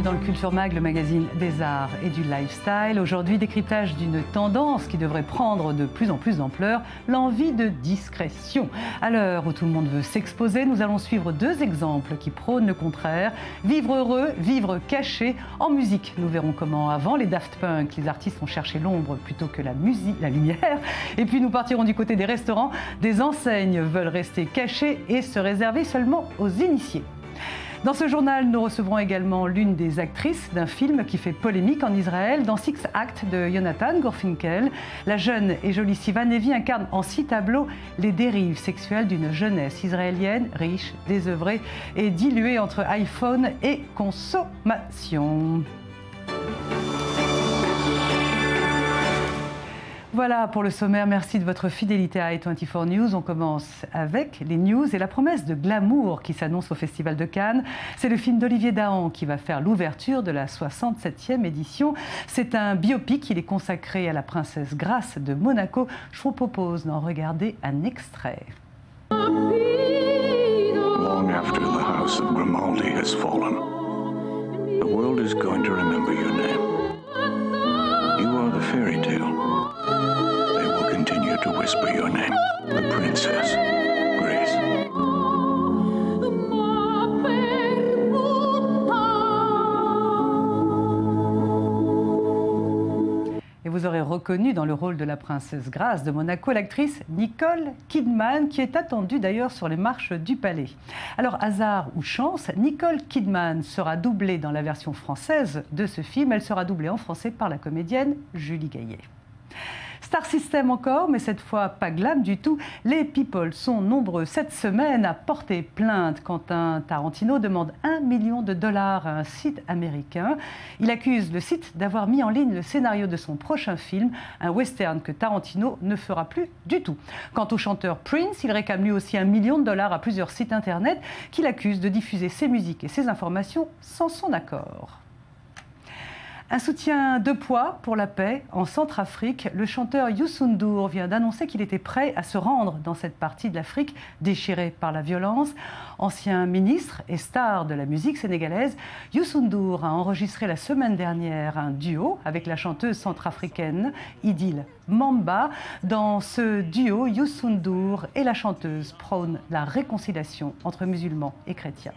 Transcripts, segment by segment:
bienvenue dans le Culture Mag, le magazine des arts et du lifestyle. Aujourd'hui, décryptage d'une tendance qui devrait prendre de plus en plus d'ampleur, l'envie de discrétion. À l'heure où tout le monde veut s'exposer, nous allons suivre deux exemples qui prônent le contraire. Vivre heureux, vivre caché. En musique, nous verrons comment avant les Daft Punk, les artistes ont cherché l'ombre plutôt que la lumière. Et puis nous partirons du côté des restaurants. Des enseignes veulent rester cachées et se réserver seulement aux initiés. Dans ce journal, nous recevrons également l'une des actrices d'un film qui fait polémique en Israël. Dans Six Acts de Jonathan Gorfinkel, la jeune et jolie Sivan Levi incarne en 6 tableaux les dérives sexuelles d'une jeunesse israélienne riche, désœuvrée et diluée entre iPhone et consommation. Voilà pour le sommaire, merci de votre fidélité à i24 News. On commence avec les news et la promesse de glamour qui s'annonce au Festival de Cannes. C'est le film d'Olivier Dahan qui va faire l'ouverture de la 67e édition. C'est un biopic, il est consacré à la princesse Grace de Monaco. Je vous propose d'en regarder un extrait. Long after the house of Grimaldi has fallen, the world is going to remember your name. You are the fairy tale. They will continue to whisper your name, the Princess Grace. Et vous aurez reconnu dans le rôle de la princesse Grace de Monaco l'actrice Nicole Kidman, qui est attendue d'ailleurs sur les marches du palais. Alors, hasard ou chance, Nicole Kidman sera doublée dans la version française de ce film. Elle sera doublée en français par la comédienne Julie Gaillet. Star System encore, mais cette fois pas glam du tout. Les people sont nombreux cette semaine à porter plainte quand un Tarantino demande $1 million à un site américain. Il accuse le site d'avoir mis en ligne le scénario de son prochain film, un western que Tarantino ne fera plus du tout. Quant au chanteur Prince, il réclame lui aussi $1 million à plusieurs sites internet qui l'accusent de diffuser ses musiques et ses informations sans son accord. Un soutien de poids pour la paix en Centrafrique. Le chanteur Youssou N'Dour vient d'annoncer qu'il était prêt à se rendre dans cette partie de l'Afrique déchirée par la violence. Ancien ministre et star de la musique sénégalaise, Youssou N'Dour a enregistré la semaine dernière un duo avec la chanteuse centrafricaine Idil Mamba. Dans ce duo, Youssou N'Dour et la chanteuse prônent la réconciliation entre musulmans et chrétiens.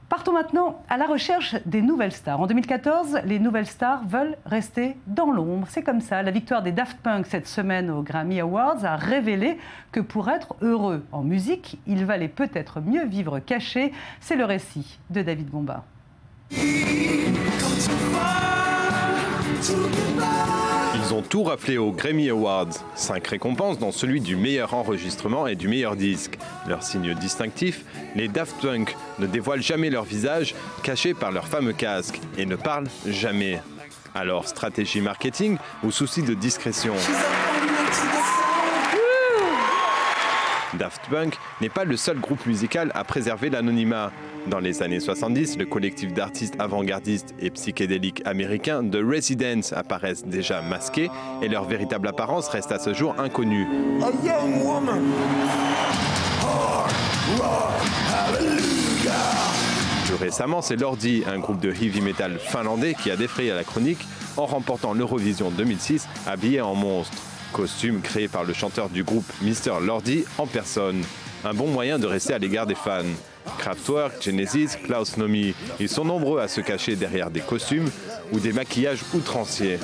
Partons maintenant à la recherche des nouvelles stars. En 2014, les nouvelles stars veulent rester dans l'ombre. C'est comme ça. La victoire des Daft Punk cette semaine aux Grammy Awards a révélé que pour être heureux en musique, il valait peut-être mieux vivre caché. C'est le récit de David Gomba. Ils ont tout raflé aux Grammy Awards. 5 récompenses, dont celui du meilleur enregistrement et du meilleur disque. Leur signe distinctif, les Daft Punk ne dévoilent jamais leur visage, caché par leur fameux casque, et ne parlent jamais. Alors, stratégie marketing ou souci de discrétion? Daft Punk n'est pas le seul groupe musical à préserver l'anonymat. Dans les années 70, le collectif d'artistes avant-gardistes et psychédéliques américains The Residents apparaissent déjà masqués et leur véritable apparence reste à ce jour inconnue. Plus récemment, c'est Lordi, un groupe de heavy metal finlandais qui a défrayé la chronique en remportant l'Eurovision 2006 habillé en monstre. Costume créé par le chanteur du groupe Mr. Lordi en personne. Un bon moyen de rester à l'égard des fans. Kraftwerk, Genesis, Klaus Nomi, ils sont nombreux à se cacher derrière des costumes ou des maquillages outranciers.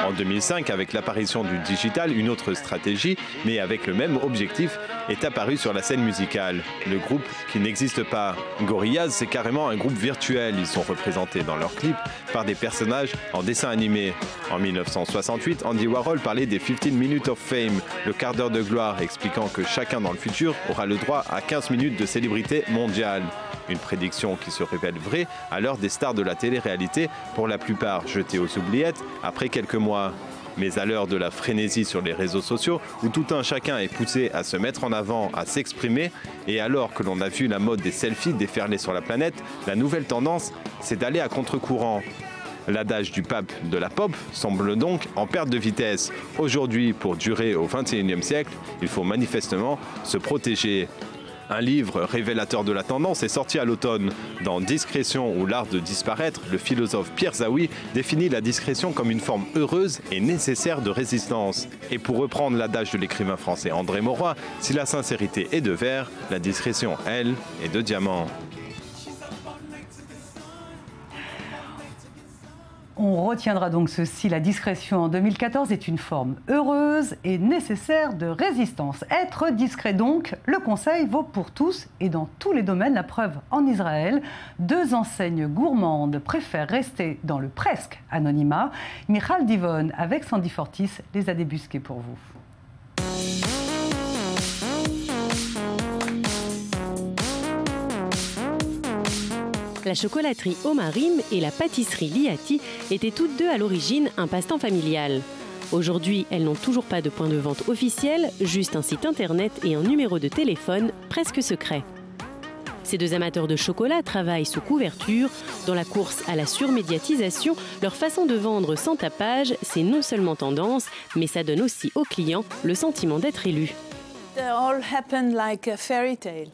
En 2005, avec l'apparition du digital, une autre stratégie, mais avec le même objectif, est apparue sur la scène musicale. Le groupe qui n'existe pas. Gorillaz, c'est carrément un groupe virtuel. Ils sont représentés dans leurs clips par des personnages en dessin animé. En 1968, Andy Warhol parlait des 15 Minutes of Fame, le quart d'heure de gloire, expliquant que chacun dans le futur aura le droit à 15 minutes de célébrité mondiale. Une prédiction qui se révèle vraie à l'heure des stars de la télé-réalité, pour la plupart jetées aux oubliettes après quelques mois. Mais à l'heure de la frénésie sur les réseaux sociaux, où tout un chacun est poussé à se mettre en avant, à s'exprimer, et alors que l'on a vu la mode des selfies déferler sur la planète, la nouvelle tendance, c'est d'aller à contre-courant. L'adage du pape de la pop semble donc en perte de vitesse. Aujourd'hui, pour durer au XXIe siècle, il faut manifestement se protéger. Un livre révélateur de la tendance est sorti à l'automne. Dans Discrétion ou l'art de disparaître, le philosophe Pierre Zaoui définit la discrétion comme une forme heureuse et nécessaire de résistance. Et pour reprendre l'adage de l'écrivain français André Mauroy, si la sincérité est de verre, la discrétion, elle, est de diamant. On retiendra donc ceci, la discrétion en 2014 est une forme heureuse et nécessaire de résistance. Être discret donc, le conseil vaut pour tous et dans tous les domaines. La preuve en Israël, 2 enseignes gourmandes préfèrent rester dans le presque anonymat. Michal Divon avec Sandy Fortis les a débusquées pour vous. La chocolaterie Omarim et la pâtisserie Liati étaient toutes deux à l'origine un passe-temps familial. Aujourd'hui, elles n'ont toujours pas de point de vente officiel, juste un site internet et un numéro de téléphone presque secret. Ces 2 amateurs de chocolat travaillent sous couverture. Dans la course à la surmédiatisation, leur façon de vendre sans tapage, c'est non seulement tendance, mais ça donne aussi aux clients le sentiment d'être élus. It all happened like a fairy tale.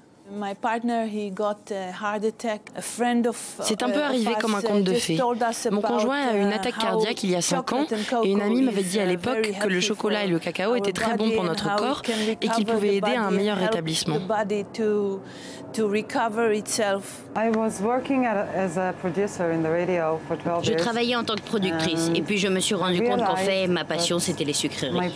C'est un peu arrivé comme un conte de fées. Mon conjoint a eu une attaque cardiaque il y a 5 ans et une amie m'avait dit à l'époque que le chocolat et le cacao étaient très bons pour notre corps et qu'ils pouvaient aider à un meilleur rétablissement. Je travaillais en tant que productrice et puis je me suis rendu compte qu'en fait, ma passion, c'était les sucreries.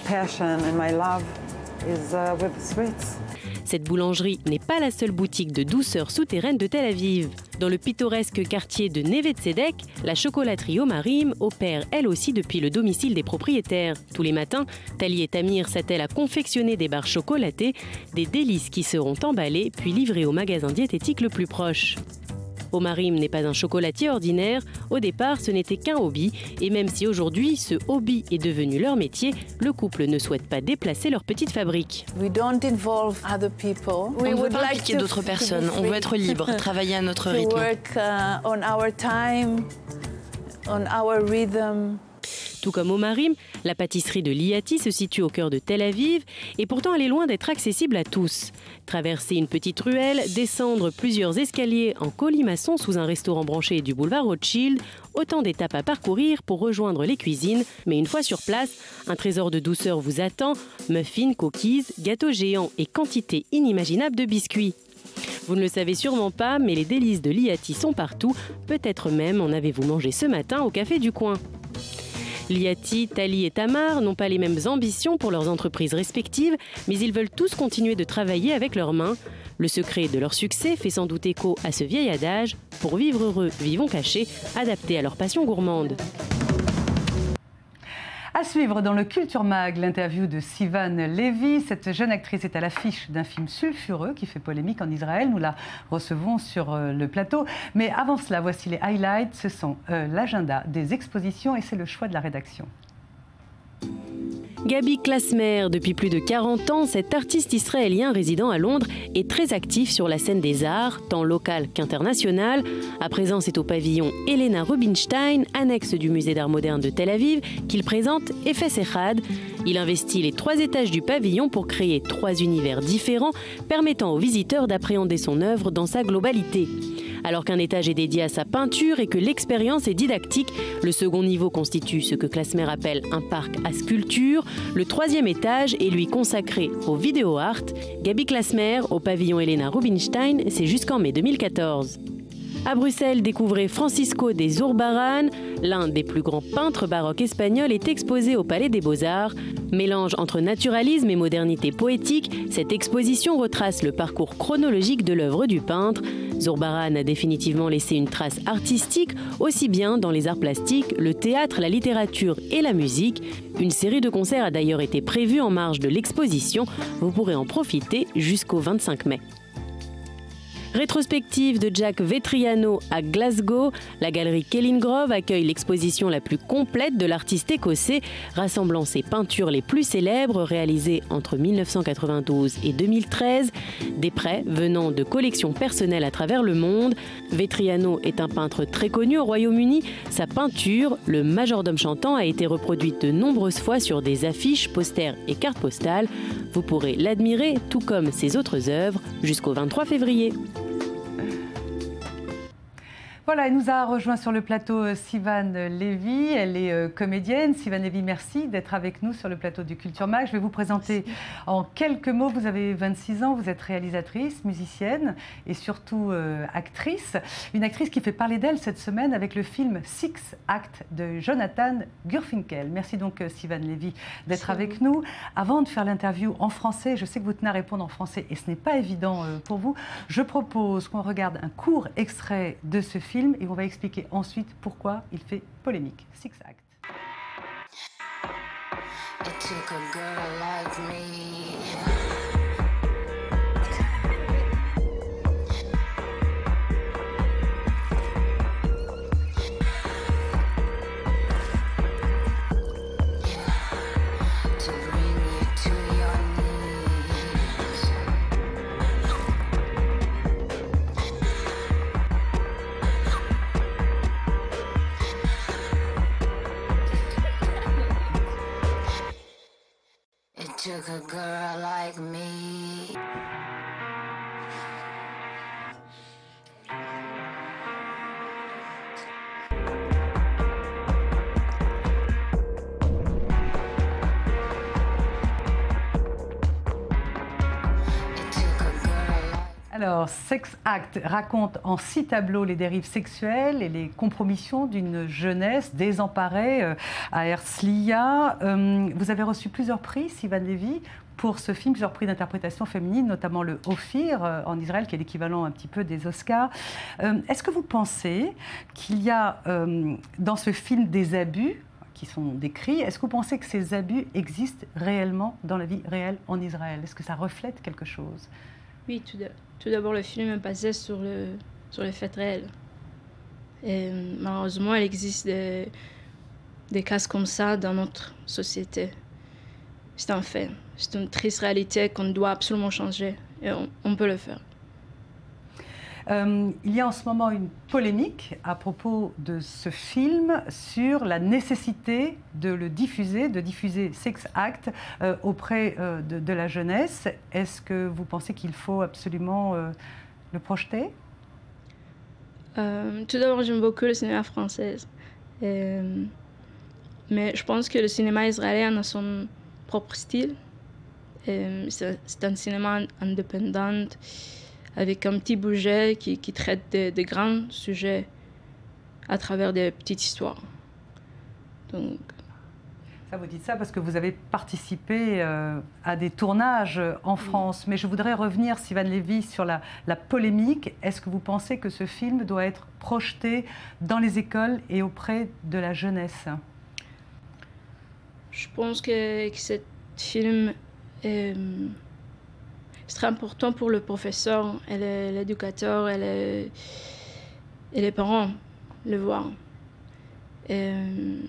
Cette boulangerie n'est pas la seule boutique de douceur souterraine de Tel Aviv. Dans le pittoresque quartier de Neve Tzedek, la chocolaterie Omarim opère elle aussi depuis le domicile des propriétaires. Tous les matins, Tali et Tamir s'attellent à confectionner des barres chocolatées, des délices qui seront emballées puis livrées au magasin diététique le plus proche. Omarim n'est pas un chocolatier ordinaire, au départ ce n'était qu'un hobby et même si aujourd'hui ce hobby est devenu leur métier, le couple ne souhaite pas déplacer leur petite fabrique. On ne veut pas impliquer d'autres personnes, on veut être libre, travailler à notre rythme. Tout comme Omarim, la pâtisserie de Liati se situe au cœur de Tel Aviv et pourtant elle est loin d'être accessible à tous. Traverser une petite ruelle, descendre plusieurs escaliers en colimaçon sous un restaurant branché du boulevard Rothschild, autant d'étapes à parcourir pour rejoindre les cuisines. Mais une fois sur place, un trésor de douceur vous attend, muffins, cookies, gâteaux géants et quantité inimaginable de biscuits. Vous ne le savez sûrement pas, mais les délices de Liati sont partout. Peut-être même en avez-vous mangé ce matin au café du coin. Liati, Tali et Tamar n'ont pas les mêmes ambitions pour leurs entreprises respectives, mais ils veulent tous continuer de travailler avec leurs mains. Le secret de leur succès fait sans doute écho à ce vieil adage « Pour vivre heureux, vivons cachés », adapté à leur passion gourmande. À suivre dans le Culture Mag, l'interview de Sivan Levi. Cette jeune actrice est à l'affiche d'un film sulfureux qui fait polémique en Israël. Nous la recevons sur le plateau. Mais avant cela, voici les highlights. Ce sont l'agenda des expositions et c'est le choix de la rédaction. Gaby Klasmer, depuis plus de 40 ans, cet artiste israélien résidant à Londres est très actif sur la scène des arts, tant locale qu'internationale. À présent, c'est au pavillon Elena Rubinstein, annexe du musée d'art moderne de Tel Aviv, qu'il présente Efes Echad. Il investit les 3 étages du pavillon pour créer 3 univers différents, permettant aux visiteurs d'appréhender son œuvre dans sa globalité. Alors qu'un étage est dédié à sa peinture et que l'expérience est didactique, le second niveau constitue ce que Klasmer appelle un parc à sculpture. Le 3e étage est lui consacré au vidéo art. Gaby Klasmer, au pavillon Elena Rubinstein, c'est jusqu'en mai 2014. À Bruxelles, découvrez Francisco de Zurbarán. L'un des plus grands peintres baroques espagnols est exposé au Palais des Beaux-Arts. Mélange entre naturalisme et modernité poétique, cette exposition retrace le parcours chronologique de l'œuvre du peintre. Zurbarán a définitivement laissé une trace artistique, aussi bien dans les arts plastiques, le théâtre, la littérature et la musique. Une série de concerts a d'ailleurs été prévue en marge de l'exposition. Vous pourrez en profiter jusqu'au 25 mai. Rétrospective de Jack Vetriano à Glasgow, la galerie Kellingrove accueille l'exposition la plus complète de l'artiste écossais, rassemblant ses peintures les plus célèbres réalisées entre 1992 et 2013, des prêts venant de collections personnelles à travers le monde. Vetriano est un peintre très connu au Royaume-Uni. Sa peinture, le majordome chantant, a été reproduite de nombreuses fois sur des affiches, posters et cartes postales. Vous pourrez l'admirer, tout comme ses autres œuvres, jusqu'au 23 février. Voilà, elle nous a rejoint sur le plateau Sivan Levy, elle est comédienne. Sivan Levy, merci d'être avec nous sur le plateau du Culture Mag. Je vais vous présenter en quelques mots. Vous avez 26 ans, vous êtes réalisatrice, musicienne et surtout actrice. Une actrice qui fait parler d'elle cette semaine avec le film Six Act de Jonathan Gurfinkel. Merci donc Sivan Levy d'être avec nous. Avant de faire l'interview en français, je sais que vous tenez à répondre en français et ce n'est pas évident pour vous. Je propose qu'on regarde un court extrait de ce film et on va expliquer ensuite pourquoi il fait polémique. Six Act. It took a girl like me. To bring you to your knees. It took a girl like me. Alors, Sex Act raconte en 6 tableaux les dérives sexuelles et les compromissions d'une jeunesse désemparée à Herzliya. Vous avez reçu plusieurs prix, Sivan Levy, pour ce film, plusieurs prix d'interprétation féminine, notamment le Ophir en Israël, qui est l'équivalent un petit peu des Oscars. Est-ce que vous pensez qu'il y a dans ce film des abus qui sont décrits? Est-ce que vous pensez que ces abus existent réellement dans la vie réelle en Israël? Est-ce que ça reflète quelque chose? Oui, tout d'abord, le film est basé sur les faits réels. Et malheureusement, il existe des cas comme ça dans notre société. C'est un fait. C'est une triste réalité qu'on doit absolument changer. Et on peut le faire. Il y a en ce moment une polémique à propos de ce film sur la nécessité de le diffuser, de diffuser Sex Act auprès de la jeunesse. Est-ce que vous pensez qu'il faut absolument le projeter? Tout d'abord, j'aime beaucoup le cinéma français. Mais je pense que le cinéma israélien a son propre style. C'est un cinéma indépendant, avec un petit budget qui traite de grands sujets à travers des petites histoires. Donc... Ça, vous dites ça parce que vous avez participé à des tournages en France. Mais je voudrais revenir, Sivan Levy, sur la polémique. Est-ce que vous pensez que ce film doit être projeté dans les écoles et auprès de la jeunesse? Je pense que ce film est... C'est très important pour le professeur et l'éducateur et les parents le voir. Ils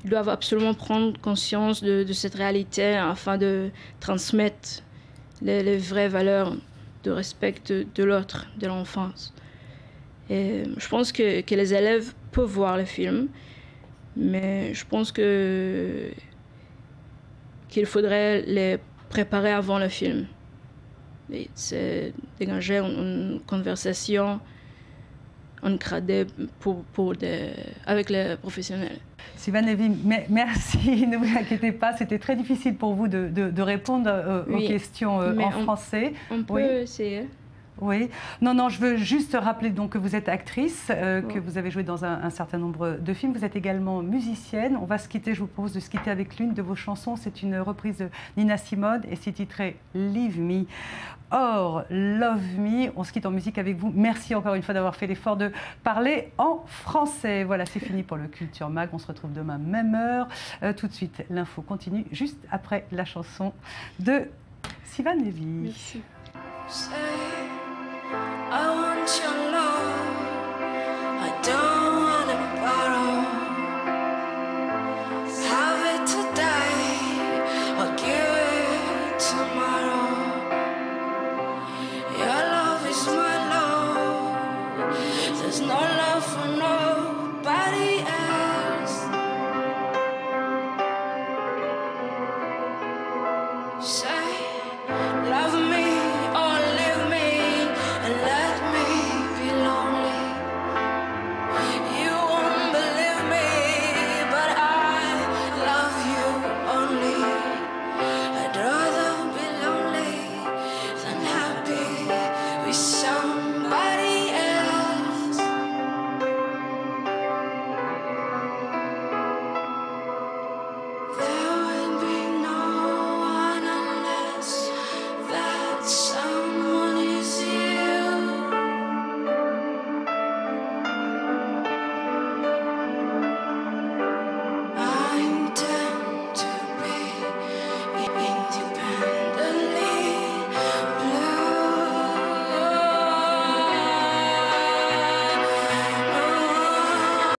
doivent absolument prendre conscience de cette réalité afin de transmettre les vraies valeurs de respect de l'autre, de l'enfance. Et je pense que les élèves peuvent voir le film, mais je pense qu'il faudrait les préparer avant le film. C'est dégager une conversation encadrée avec les professionnels. Sivan Levy, merci, ne vous inquiétez pas, c'était très difficile pour vous de répondre aux questions en français. On peut essayer. Oui. Non, je veux juste rappeler donc que vous êtes actrice, que vous avez joué dans un certain nombre de films. Vous êtes également musicienne. On va se quitter, je vous propose de se quitter avec l'une de vos chansons. C'est une reprise de Nina Simone et c'est titré Leave Me or Love Me. On se quitte en musique avec vous. Merci encore une fois d'avoir fait l'effort de parler en français. Voilà, c'est fini pour le Culture Mag. On se retrouve demain, même heure. Tout de suite, l'info continue juste après la chanson de Sivan Levy. Merci. want your love. I don't